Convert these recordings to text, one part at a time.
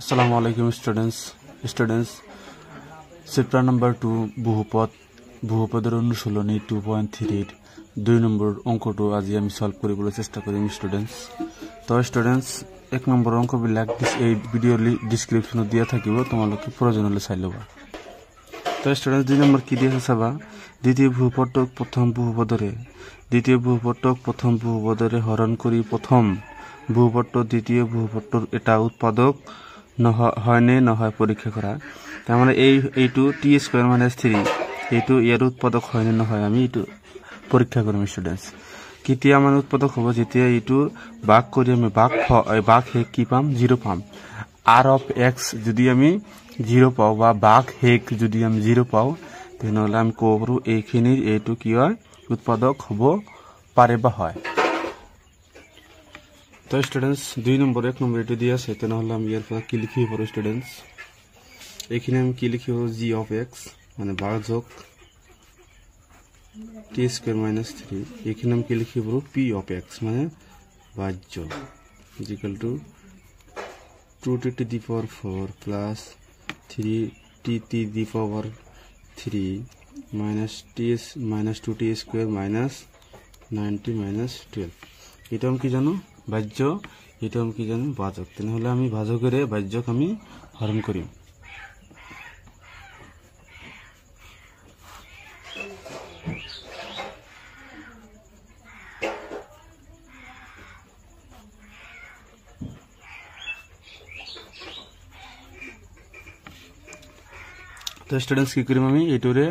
Assalamualaikum students chapter number 2 বহুপদৰ অনুশীলনী 2.3 2 number অংকটো আজি আমি সলভ কৰিবলৈ চেষ্টা কৰিম স্টুডেন্টস তো স্টুডেন্টস এক নম্বৰ অংক বিলাক এই ভিডিঅ'ৰ ডেসক্ৰিপচনত দিয়া থাকিব তোমালোকে প্ৰয়োজন হ'লে চাই ল'বা তো স্টুডেন্টস 2 নম্বৰ কি দিয়া আছে চাবা দ্বিতীয় বহুপদক প্ৰথম বহুপদৰে হৰণ কৰি প্ৰথম বহুপদ দ্বিতীয় বহুপদৰ এটা উৎপাদক হয়নে নহয় পৰীক্ষা কৰা তাৰ মানে এইটো t² - 3 এইটো ইয়াৰ উৎপাদক হয়নে নহয় আমি এইটো পৰীক্ষা কৰিম স্টুডেন্টস কেতিয়া মানে উৎপাদক হ'ব যেতিয়া এইটো ভাগ কৰি আমি ভাগ হেক কি পাম 0 পাম r of x যদি আমি 0 পাও বা ভাগ হেক যদি আমি 0 পাও তেনহলে আমি কব পাৰো এইখিনিৰ এইটো কি হয় উৎপাদক হ'ব পাৰে বা হয় তো স্টুডেন্টস 2 নম্বৰ 1 নম্বৰ এটো দিয়া আছে তেনহলে আমি ইয়াৰ পৰা কি লিখিব পাৰো স্টুডেন্টস এখানে আমি কি লিখিব g of x মানে ভাজক t² - 3 এখানে আমি কি লিখিব p of x মানে ভাজ্য equal to 2t to the power 4 plus 3t to the power 3 minus 2t² minus 90 minus 12 এটা আমি কি জানো ভাজ্য এটা আমি কি জানো ভাজক তাহলে আমি ভাজকের ভাজ্যক আমি হরণ করি তো স্টুডেন্টস কি করিম আমি এটোরে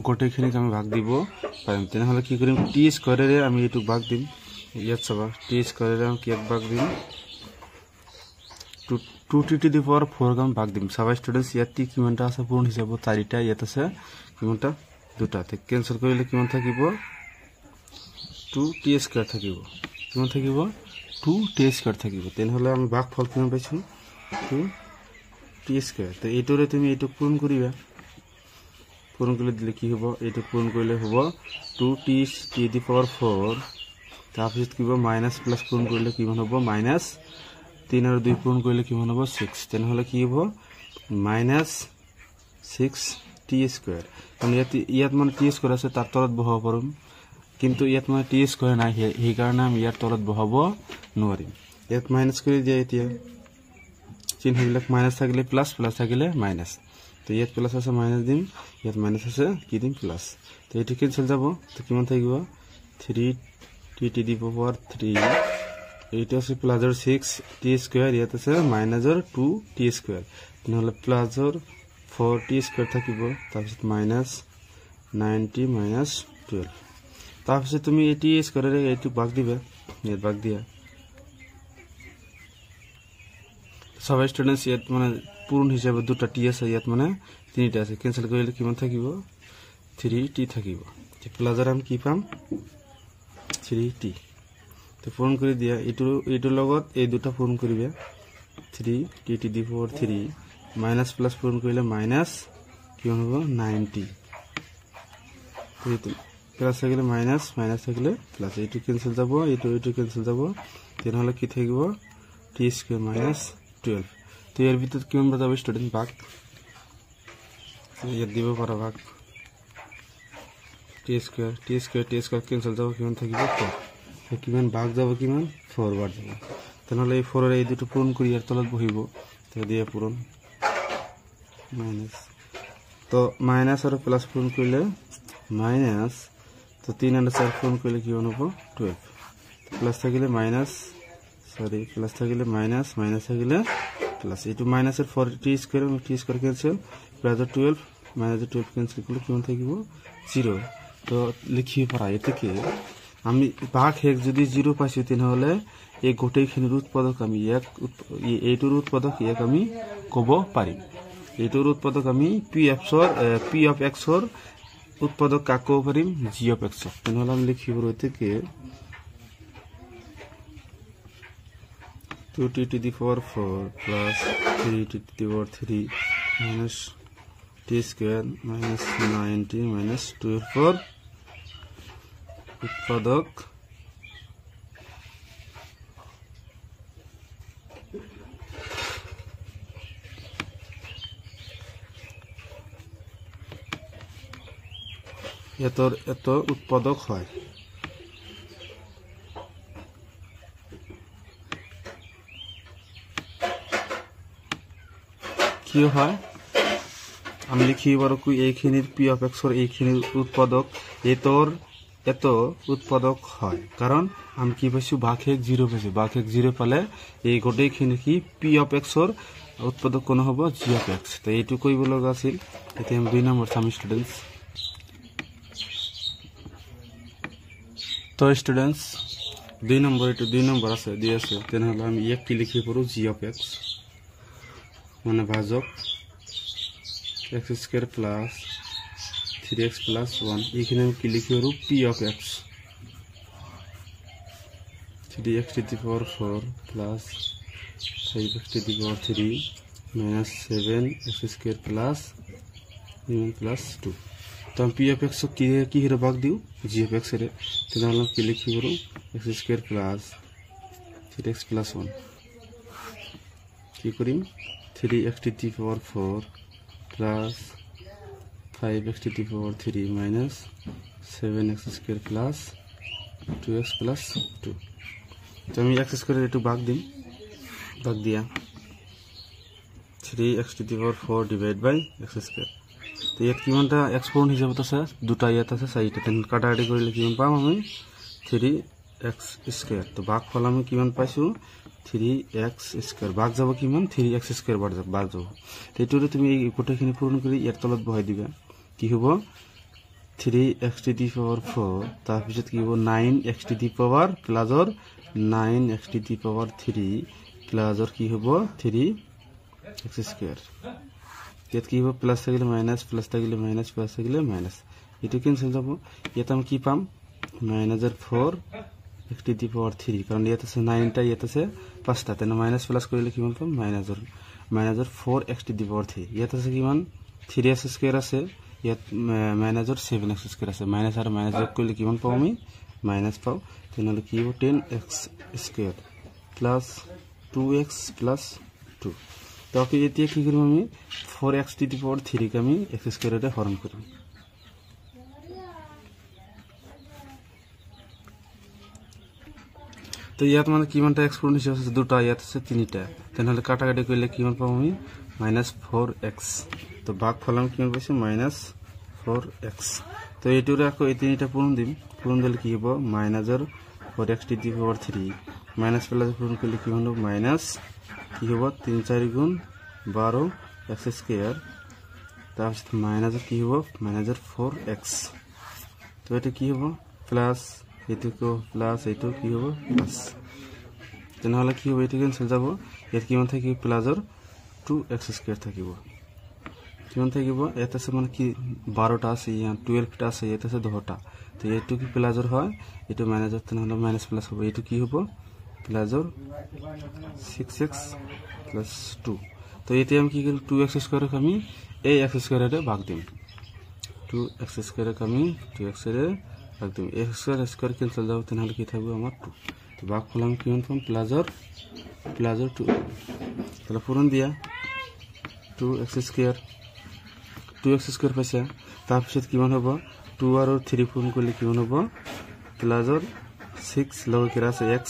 গোটেইখিনিক আমি ভাগ দিব পাৰিম তেনহলে কি কৰিম t² ৰে আমি এটো ভাগ দিম ইয়াত চাবা t² ৰে আমি কি ভাগ দিম 2t to the power 4 গাম ভাগ দিম চাবা স্টুডেন্টস ইয়াত কি কিমানটা আছে পূৰ্ণ হিচাপত 4টা ইয়াত আছে কিমানটা দুটা তে ক্যান্সেল কৰিলে কিমান থাকিব 2t² থাকিব কিমান থাকিব 2t² থাকিব তেনহলে আমি ভাগফল কিমান পাইছো 2t² তো এইটোৰে তুমি এইটো পূৰণ কৰিবা পূৰণ কৰিলে দিলে কি হ'ব এইটো পূৰণ কৰিলে হ'ব 2t to the power 4 তাৰপিছত কিবা মাইনাস প্লাস পূৰণ কৰিলে কিমান হ'ব মাইনাস 3 আৰু 2 পূৰণ কৰিলে কিমান হ'ব 6 তেনহলে কি হ'ব মাইনাস 6t² কাৰণ ইয়াত মানে t² আছে তাৰ তলত বহাব পাৰোম কিন্তু ইয়াত মানে t² নাই সেই কাৰণে আমি ইয়াৰ তলত বহাব নোৱাৰিম ইয়াত মাইনাস কৰি দিয়া এতিয়া চিহ্নবিলাক মাইনাস থাকিলে প্লাস প্লাস থাকিলে মাইনাস তো ইয়াত প্লাস আছে মাইনাস দিম ইয়াত মাইনাস আছে কি দিম প্লাস তো এটো ক্যান্সেল যাব তো কিমান থাকিব 3t to the power 3 এইটো আছে প্লাসৰ 6t² ইয়াত আছে মাইনাসৰ 2t² নহলে প্লাসৰ 4t² থাকিব তাৰপিছত মাইনাস 90 minus 12 তাৰপিছত তুমি t² ৰে এইটো ভাগ দিবা ইয়াত ভাগ দিয়া সব স্টুডেন্টস ইয়াত মানে পূৰ্ণ হিচাপে দুটা t আছে ইয়াত মানে তিনিটা আছে ক্যান্সেল কৰিলে কিমান থাকিব 3t থাকিব তে প্লাসৰ আমি কি পাম 3t তো পূৰণ কৰি দিয়া এইটো লগত এই দুটা পূৰণ কৰিবা 3t to the power 3 minus plus পূৰণ কৰিলে মাইনাস কিমান হ'ব 90 তো প্লাস থাকিলে মাইনাস মাইনাস থাকিলে প্লাস এইটো ক্যান্সেল যাব এইটো ক্যান্সেল যাব তেনহলে কি থাকিব t² minus 12 তো এর ভিতর কিমান বাজাবে স্টুডেন্ট ভাগ ইয়াত দিব পারা ভাগ t² ক্যান্সেল যাব কিমান থাকিব 4 কিমান ভাগ যাব কিমান 4 বার যাব তাহলে এই 4 এর এই দুটো পূরণ করি আর তলত বহিব তো দিয়া পূরণ মাইনাস তো মাইনাস আর প্লাস পূরণ করলে মাইনাস তো 3 আর 4 পূরণ করলে কি হবে 12 প্লাস থাকিলে মাইনাস প্লাস থাকিলে মাইনাস মাইনাস থাকিলে প্লাস এটো মাইনাসের 4t² cancel plus 12 minus 12 cancel করলে কিমান থাকিব 0 তো লিখি পারা এটাকে আমি ভাগ হেক যদি 0 পাইছি তেনহলে এই গোটেইখিনিৰ উৎপাদক আমি এইটোৰ উৎপাদক ইয়াক আমি কব পাৰিম এইটোৰ উৎপাদক আমি p of x ৰ উৎপাদক কাক কব পাৰিম g of x তেনহলে আমি লিখিব এটাকে 2t to the power 4 plus 3t to the power 3 minus t² minus 90 minus 12 উৎপাদক এতর এত উৎপাদক হয়। কি হয় আমি লিখি বাৰু এইখিনিৰ পি অফ এক্সৰ এইখিনিৰ উৎপাদক এতর এত উৎপাদক হয়, কারণ আমি কি পাইছো ভাগ এক 0 পাইছো। ভাগ এক 0 পালে এই গোটেইখিনি কি পি অফ এক্সৰ উৎপাদক কোন হ'ব জি অফ এক্স। তো এইটো কৰিব লগা আছিল। এতিয়া আমি 2 নম্বৰ চাম স্টুডেন্টস। তো স্টুডেন্টস 2 নম্বৰ এইটো 2 নম্বৰ আছে দি আছে, তেনেহলে আমি এক কি লিখি পাৰো জি অফ এক্স মানে ভাজক x square plus 3x plus 1 এখানে আমি কি লিখি পারো p of x 3x to the power 4 plus 5x to the power 3 minus 7x square plus 1 plus 2। তো আমি p অফ x কি হিরে ভাগ দিও g অফ x এর, তাহলে কি লিখি পারো x square plus 3x plus 1 কি করি 3x to the power 4 plus 5x to the power 3 minus 7x square plus 2x plus 2। তো আমি x square একটু ভাগ দিয়া 3x to the power 4 divided by x square। তো ইয়াত কিমানটা এক্সপোনেন্ট হিসাবে আছে দুটা ইয়াত আছে চাৰিটা, তেন কাটাকাটি কৰিলে কিমান পাম আমি 3x স্কয়ার। তো ভাগ ফল আমি কিমান পাইছো 3x স্কয়ার, ভাগ যাব কিমান 3x স্কয়ার ভাগ যাব। তো এইটোৰে তুমি এই গোটেইখিনি পূৰণ কৰি ইয়াৰ তলত বহাই দিবা, কি হ'ব 3x to the power 4 তাৰ পিছত কি হ'ব 9x to the power প্লাসৰ 9x to the power 3 প্লাসৰ কি হ'ব 3x স্কয়ার। ইয়াত কি হ'ব প্লাস থাকিলে মাইনাস, প্লাস থাকিলে মাইনাস, প্লাস থাকিলে মাইনাস, এটো ক্যান্সেল যাব। ইয়াত আমি কি পাম মাইনাসৰ 4x to the power 3, কাৰণ ইয়াত আছে 9টা ইয়াত আছে 5টা, তেনে মাইনাস প্লাস কৰিলে কিমান পাম মাইনাসৰ 4x to the power 3। ইয়াত আছে কিমান 3x স্কয়াৰ আছে, ইয়াত মাইনাসৰ 7x স্কয়াৰ আছে, মাইনাস আৰু মাইনাস যোগ কৰিলে কিমান পাম আমি মাইনাস পাও। তেনেহলে কি হ'ব 10x square plus 2x plus 2। তো এতিয়া কি কৰিম আমি 4x to the power 3 কে আমি x স্কয়াৰেৰে হৰণ কৰিম। তো ইয়াত মানে কিমানটা এক্সপোনেন্ট হিসাবে আছে দুটা, ইয়াত আছে তিনিটা, তেনেহলে কাটাকাটি কৰিলে কিমান পাম আমি -4x। তো ভাগ ফল আমি কিমান পাইছো -4x। তো এইটোৰে আকৌ এই তিনিটা পূৰণ দিম, পূৰণ দিলে কি হ'ব -4x to the power 3 minus plus পূরণ করলে কি হলো মাইনাস কি হবো 3 4 গুণ 12 x স্কয়ার, তারপর মাইনাস কি হবো মাইনাস 4x। তো এটা কি হবো প্লাস এটুকু প্লাস এটু কি হবো প্লাস, তাহলে কি হবে এটা ক্যান্সেল যাব। এর কিমান থাকিব প্লাসৰ 2x স্কয়ার থাকিব, কিমান থাকিব এটা আছে মানে কি 12টা আছে, ইয়া 12টা আছে, এটা আছে 10টা। তো এটু কি প্লাসৰ হয় এটু মাইনাসৰ, তাহলে মাইনাস প্লাস হবে, এটু কি হবো প্লাসৰ 6x plus 2। তো এতে আমি কি করব 2x স্কয়ারকে আমি এই x স্কয়ারের ভাগ দিম, 2x স্কয়ারকে আমি 2x এর ভাগ দিম, x স্কয়ার ক্যান্সেল যাব, তাহলে কি থাকবে আমার 2। তো ভাগ ফলাম কিমান পাম প্লাসৰ 2। তাহলে পূৰণ দিয়া 2x স্কয়াৰ পাইছে, তাৰপৰ কিমান হ'ব 2 আৰু 3 পূৰণ কৰলে কিমান হ'ব প্লাসৰ 6 লগ কি আছে x,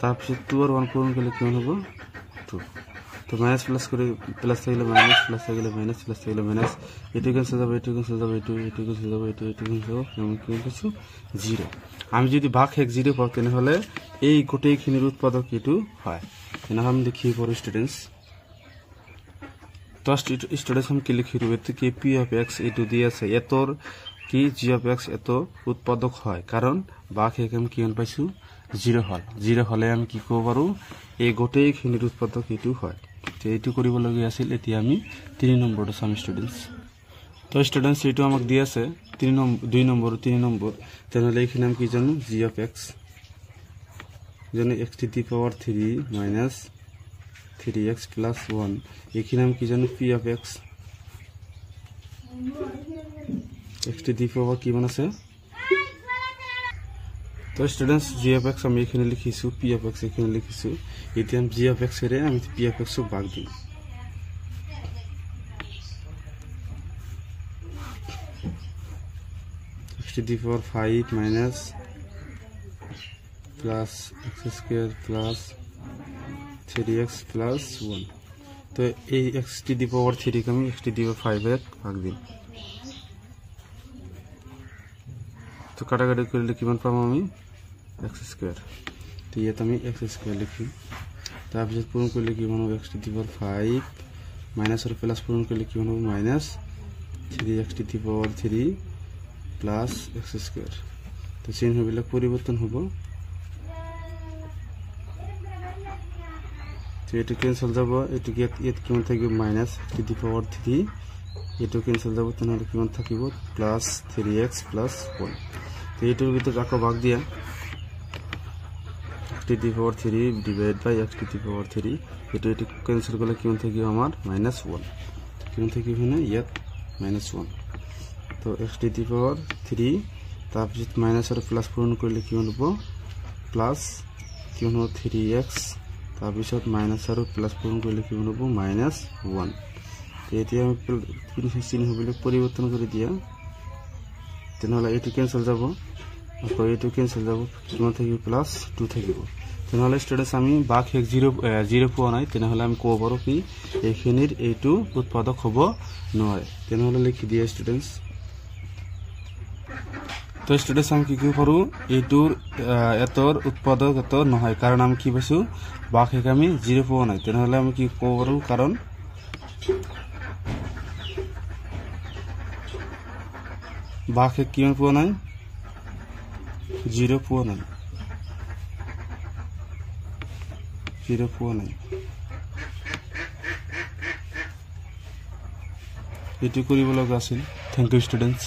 তারপর 2 আর 1 পূরণ করলে কিমান হ'ব 2। তো মাইনাস প্লাস করে প্লাস থাকলে মাইনাস, প্লাস থাকলে মাইনাস, প্লাস থাকলে মাইনাস, এটু ক্যান্সেল যাবে, এটু ক্যান্সেল যাবে, এটু ক্যান্সেল যাবে, এটু ক্যান্সেল যাবে, আমি কি কিছু 0। আমি যদি ভাগ এক 0 পাও তাহলে এই গোটেইখিনির উৎপাদক এটু হয়। এনা আমি দেখি পর স্টুডেন্টস। তো স্টুডেন্টস আমি কি লিখি রব এতে কি p of x এটু দিয়ে আছে, এতর কি g of x এত উৎপাদক হয়, কারণ ভাগ এক আমি কিমান পাইছো 0 হল, 0 হলে আমি কি করব পারো এই গোটেইখিনির উৎপাদক এটু হয়। তো এইটু কৰিব লগিয়া আছিল। এতিয়া আমি 3 নম্বৰটো চাম স্টুডেন্টস। তো স্টুডেন্টস এইটু আমাক দি আছে 2 নম্বৰ, তেনেহলে এইখানে আমি কি জানো g of x জানো x to the power 3 minus 3x plus 1, এখানে আমি কি জানো p of x x to the power কি মান আছে। তো স্টুডেন্টস g of x আমি এখানে লিখিছো, p of x এখানে লিখিছো, এতিয়া আমি g of x এর আমি p of x ক ভাগ দিই। to the power 5 minus plus x square plus 3x plus 1 তো এই x to the power 3 কে আমি x to the power 5 এর ভাগ দিই তো কাটাকাটি করলে কি মান পাবো আমি x স্কয়ার তো এটা আমি x স্কয়ার লিখি তারপর পূরণ করলে কি মান হবে x to the power 5 minus আর প্লাস পূরণ করলে কি মান হবে minus 3x to the power 3 plus x square তো চিহ্নবিলাক পরিবর্তন হবে তো এটা ক্যান্সেল যাব এটা কি এত কি মান থাকবে minus x to the power 3 এটা ক্যান্সেল যাব তাহলে কি মান থাকিব প্লাস 3x প্লাস 1 তো এটার ভিতর রাখো ভাগ দিয়া x to the power 3 divide by x to the power 3 এটা ক্যান্সেল করলে কি মান থাকবে আমার মাইনাস 1 কি মান থাকবে এখানে ইয়াত মাইনাস 1 তো x to the power 3 তারপর মাইনাস আর প্লাস পূরণ করলে কি হবে প্লাস কি হবে 3x তারপর মাইনাস আর প্লাস পূরণ করলে কি হবে মাইনাস 1 এটি আমি চিহ্নগুলো পরিবর্তন করে দিয়া তাহলে এটি ক্যান্সেল যাব তো এটি ক্যান্সেল যাব কি মান থাকবে প্লাস 2 থাকিব তাহলে স্টুডেন্টস আমি বাক 0 পোৱা নাই তাহলে আমি কব পাৰো কি এখানের এইটো উৎপাদক হ'ব নয় তাহলে লিখি দিয়া স্টুডেন্টস তো স্টুডেন্টস আমি কি পাৰো এইটোৰ এতৰ উৎপাদক এত নহয় কাৰণ আমি কি পাইছো বাক আমি 0 পোৱা নাই তাহলে আমি কি কব পাৰো কাৰণ বাক কি পোৱা নাই 0 পোৱা নাই 0 পোৱা নাই এটো কৰিব লগা আছিল থ্যাংক ইউ স্টুডেন্টস